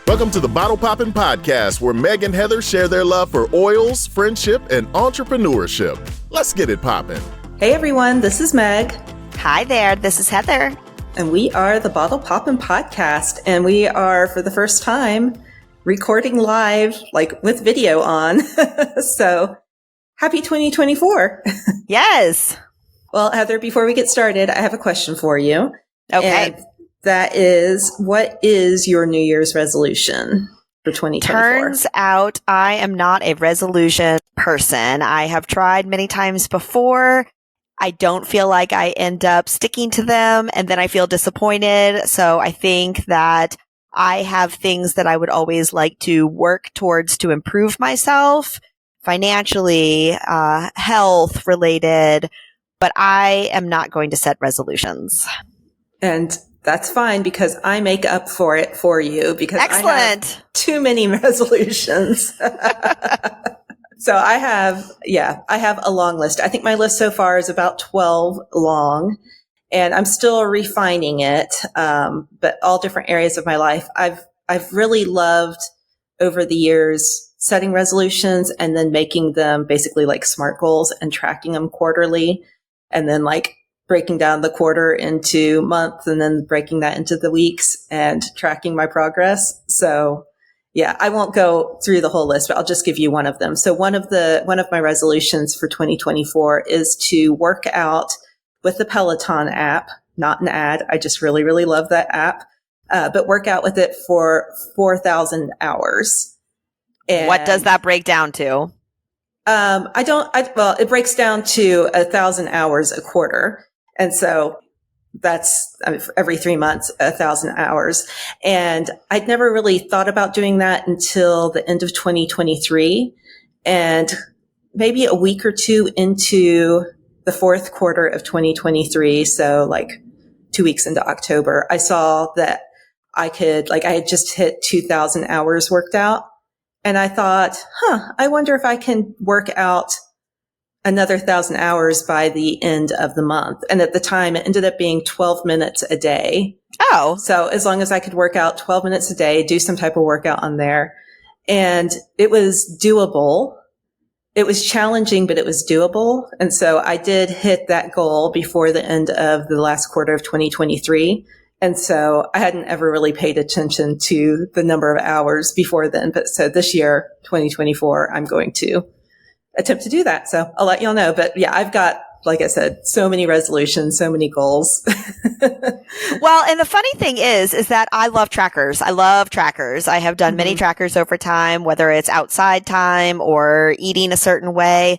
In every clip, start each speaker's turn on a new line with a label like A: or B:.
A: Welcome to the Bottle Poppin' Podcast, where Meg and Heather share their love for oils, friendship, and entrepreneurship. Let's get it poppin'.
B: Hey everyone, this is Meg.
C: Hi there, this is Heather.
B: And we are the Bottle Poppin' Podcast. And we are, for the first time, recording live, like with video on. So, happy 2024.
C: Yes.
B: Well, Heather, before we get started, I have a question for you.
C: Okay.
B: And that is, what is your New Year's resolution for 2024?
C: Turns out I am not a resolution person. I have tried many times before. I don't feel like I end up sticking to them, and then I feel disappointed. So I think that I have things that I would always like to work towards to improve myself financially, health related, but I am not going to set resolutions.
B: And that's fine, because I make up for it for you, because
C: Excellent.
B: I have too many resolutions. So I have a long list. I think my list so far is about 12 long, and I'm still refining it. But all different areas of my life. I've really loved over the years setting resolutions and then making them basically like SMART goals and tracking them quarterly, and then like breaking down the quarter into month and then breaking that into the weeks and tracking my progress. So yeah, I won't go through the whole list, but I'll just give you one of them. So one of my resolutions for 2024 is to work out with the Peloton app, not an ad. I just really, really love that app. But work out with it for 4,000 hours. And
C: what does that break down to?
B: It breaks down to 1,000 hours a quarter. And so that's every 3 months, 1,000 hours. And I'd never really thought about doing that until the end of 2023. And maybe a week or two into the fourth quarter of 2023, so like 2 weeks into October, I saw that I had just hit 2,000 hours worked out. And I thought, I wonder if I can work out another 1,000 hours by the end of the month. And at the time, it ended up being 12 minutes a day.
C: Oh.
B: So as long as I could work out 12 minutes a day, do some type of workout on there. And it was doable. It was challenging, but it was doable. And so I did hit that goal before the end of the last quarter of 2023. And so I hadn't ever really paid attention to the number of hours before then. But so this year, 2024, I'm going to attempt to do that. So I'll let y'all know. But yeah, I've got, like I said, so many resolutions, so many goals.
C: Well, and the funny thing is that I love trackers. I love trackers. I have done many trackers over time, whether it's outside time or eating a certain way.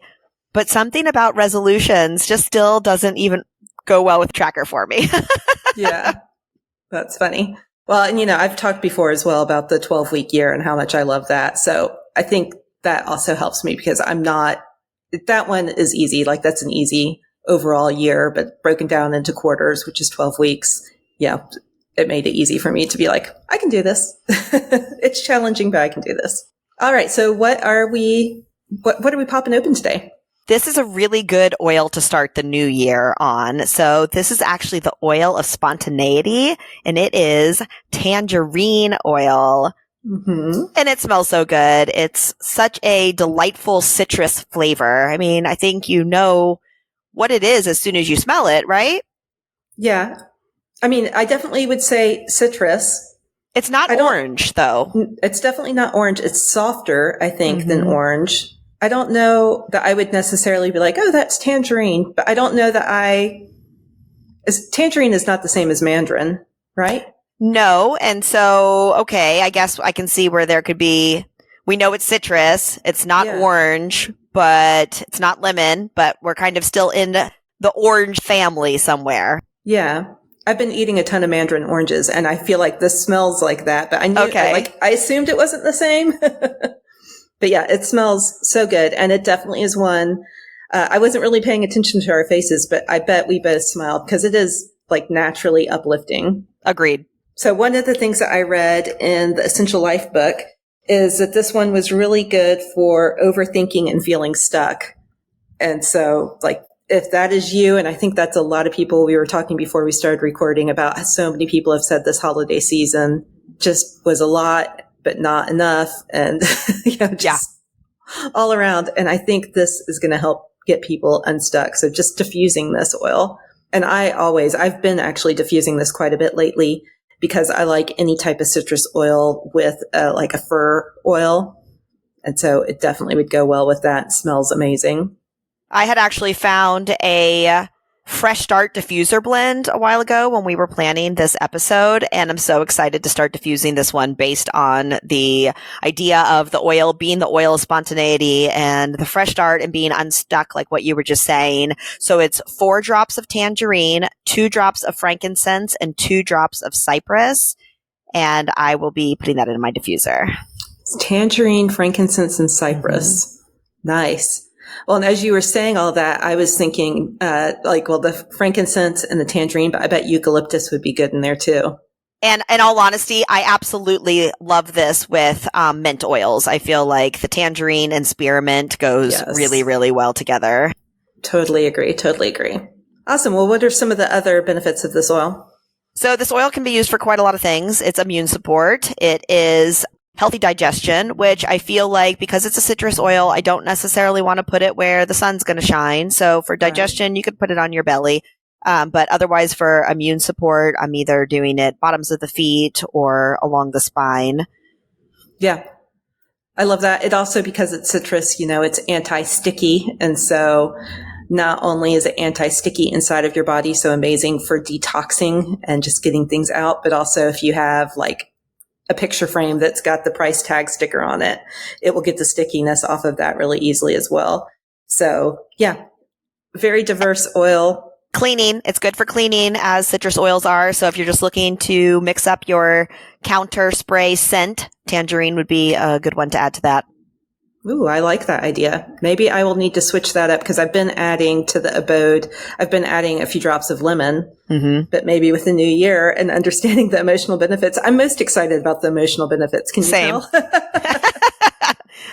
C: But something about resolutions just still doesn't even go well with tracker for me.
B: Yeah, that's funny. Well, and I've talked before as well about the 12-week year and how much I love that. So I think that also helps me, because that one is easy. Like that's an easy overall year, but broken down into quarters, which is 12 weeks. Yeah. It made it easy for me to be like, I can do this. It's challenging, but I can do this. All right. So what are we popping open today?
C: This is a really good oil to start the new year on. So this is actually the oil of spontaneity, and it is tangerine oil.
B: Mm-hmm.
C: And it smells so good. It's such a delightful citrus flavor. I mean, I think you know what it is as soon as you smell it, right?
B: Yeah. I mean, I definitely would say citrus.
C: It's not orange, though.
B: It's definitely not orange. It's softer, I think, than orange. I don't know that I would necessarily be like, oh, that's tangerine. But I don't know that tangerine is not the same as mandarin, right?
C: No. And so, okay, I guess I can see where there could be, we know it's citrus. It's not orange, but it's not lemon, but we're kind of still in the orange family somewhere.
B: Yeah. I've been eating a ton of mandarin oranges, and I feel like this smells like that, but I knew, I assumed it wasn't the same. But yeah, it smells so good. And it definitely is one. I wasn't really paying attention to our faces, but I bet we both smiled, because it is like naturally uplifting.
C: Agreed.
B: So one of the things that I read in the Essential Life book is that this one was really good for overthinking and feeling stuck. And so like, if that is you, and I think that's a lot of people, we were talking before we started recording about so many people have said this holiday season just was a lot but not enough. And, just all around. And I think this is going to help get people unstuck. So just diffusing this oil. And I've been actually diffusing this quite a bit lately because I like any type of citrus oil with like a fir oil. And so it definitely would go well with that. It smells amazing.
C: I had actually found a Fresh Start diffuser blend a while ago when we were planning this episode, and I'm so excited to start diffusing this one based on the idea of the oil being the oil of spontaneity and the Fresh Start and being unstuck, like what you were just saying. So it's 4 drops of tangerine, 2 drops of frankincense, and 2 drops of cypress, and I will be putting that in my diffuser.
B: It's tangerine, frankincense, and cypress. Nice. Well, and as you were saying all that, I was thinking, the frankincense and the tangerine, but I bet eucalyptus would be good in there too.
C: And in all honesty, I absolutely love this with mint oils. I feel like the tangerine and spearmint goes really, really well together.
B: Totally agree. Awesome. Well, what are some of the other benefits of this oil?
C: So this oil can be used for quite a lot of things. It's immune support. It is healthy digestion, which I feel like because it's a citrus oil, I don't necessarily want to put it where the sun's going to shine. So for digestion, you could put it on your belly. But otherwise for immune support, I'm either doing it bottoms of the feet or along the spine.
B: Yeah. I love that. It also, because it's citrus, it's anti-sticky. And so not only is it anti-sticky inside of your body, so amazing for detoxing and just getting things out, but also if you have like a picture frame that's got the price tag sticker on it, it will get the stickiness off of that really easily as well. So yeah, very diverse oil.
C: Cleaning. It's good for cleaning as citrus oils are. So if you're just looking to mix up your counter spray scent, tangerine would be a good one to add to that.
B: Ooh, I like that idea. Maybe I will need to switch that up because I've been adding to the abode. I've been adding a few drops of lemon, but maybe with the new year and understanding the emotional benefits. I'm most excited about the emotional benefits. Can you tell?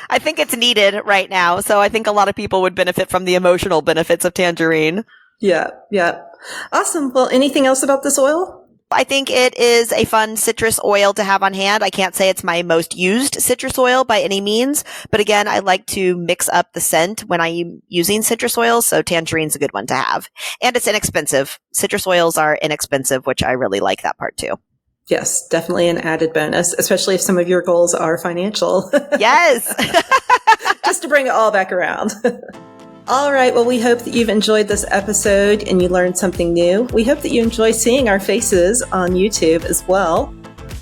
C: I think it's needed right now. So I think a lot of people would benefit from the emotional benefits of tangerine.
B: Yeah. Awesome. Well, anything else about this oil?
C: I think it is a fun citrus oil to have on hand. I can't say it's my most used citrus oil by any means, but again, I like to mix up the scent when I'm using citrus oils, so tangerine's a good one to have. And it's inexpensive. Citrus oils are inexpensive, which I really like that part too.
B: Yes, definitely an added bonus, especially if some of your goals are financial.
C: Yes.
B: Just to bring it all back around. All right. Well, we hope that you've enjoyed this episode and you learned something new. We hope that you enjoy seeing our faces on YouTube as well.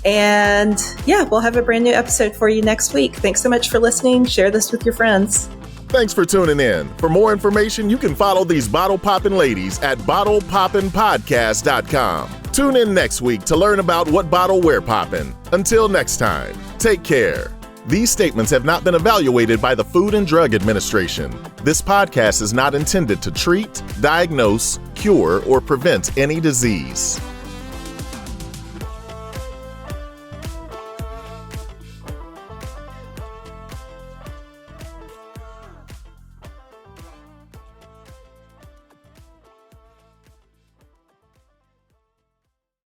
B: And yeah, we'll have a brand new episode for you next week. Thanks so much for listening. Share this with your friends.
A: Thanks for tuning in. For more information, you can follow these bottle poppin' ladies at bottlepoppinpodcast.com. Tune in next week to learn about what bottle we're poppin'. Until next time, take care. These statements have not been evaluated by the Food and Drug Administration. This podcast is not intended to treat, diagnose, cure, or prevent any disease.